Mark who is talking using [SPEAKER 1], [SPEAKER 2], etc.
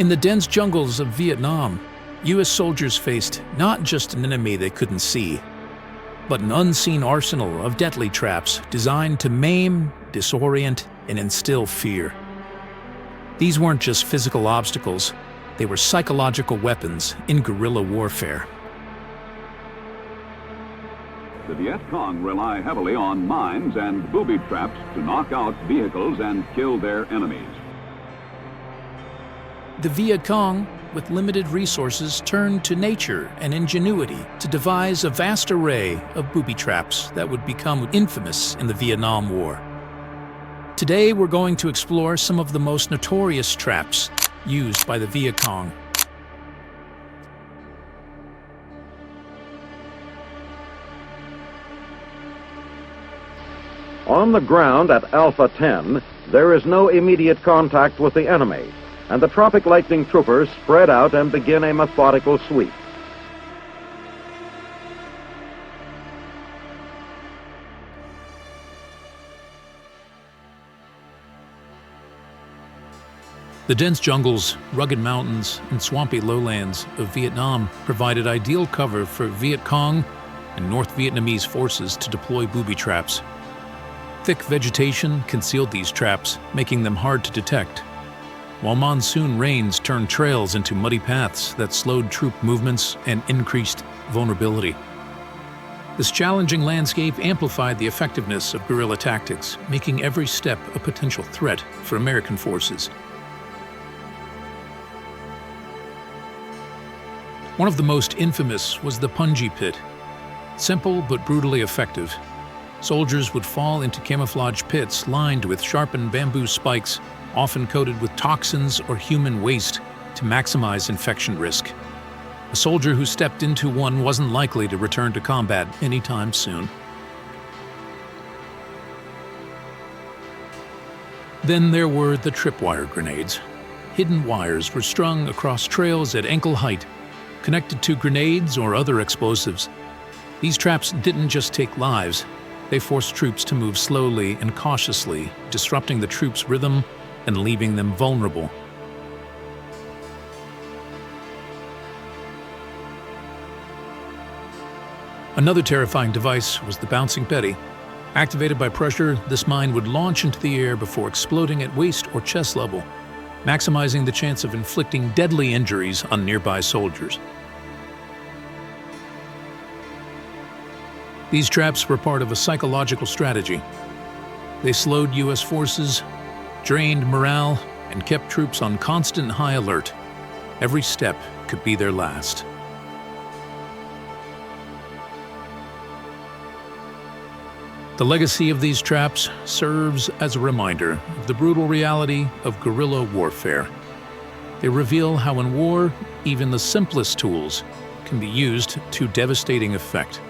[SPEAKER 1] In the dense jungles of Vietnam, U.S. soldiers faced not just an enemy they couldn't see, but an unseen arsenal of deadly traps designed to maim, disorient, and instill fear. These weren't just physical obstacles, they were psychological weapons in guerrilla warfare.
[SPEAKER 2] The Viet Cong rely heavily on mines and booby traps to knock out vehicles and kill their enemies.
[SPEAKER 1] The Viet Cong, with limited resources, turned to nature and ingenuity to devise a vast array of booby traps that would become infamous in the Vietnam War. Today, we're going to explore some of the most notorious traps used by the Viet Cong.
[SPEAKER 3] On the ground at Alpha 10, there is no immediate contact with the enemy, and the Tropic Lightning troopers spread out and begin a methodical sweep.
[SPEAKER 1] The dense jungles, rugged mountains, and swampy lowlands of Vietnam provided ideal cover for Viet Cong and North Vietnamese forces to deploy booby traps. Thick vegetation concealed these traps, making them hard to detect, while monsoon rains turned trails into muddy paths that slowed troop movements and increased vulnerability. This challenging landscape amplified the effectiveness of guerrilla tactics, making every step a potential threat for American forces. One of the most infamous was the punji pit. Simple but brutally effective, soldiers would fall into camouflage pits lined with sharpened bamboo spikes, often coated with toxins or human waste to maximize infection risk. A soldier who stepped into one wasn't likely to return to combat anytime soon. Then there were the tripwire grenades. Hidden wires were strung across trails at ankle height, connected to grenades or other explosives. These traps didn't just take lives, they forced troops to move slowly and cautiously, disrupting the troops' rhythm and leaving them vulnerable. Another terrifying device was the bouncing Betty. Activated by pressure, this mine would launch into the air before exploding at waist or chest level, maximizing the chance of inflicting deadly injuries on nearby soldiers. These traps were part of a psychological strategy. They slowed U.S. forces, drained morale, and kept troops on constant high alert. Every step could be their last. The legacy of these traps serves as a reminder of the brutal reality of guerrilla warfare. They reveal how in war, even the simplest tools can be used to devastating effect.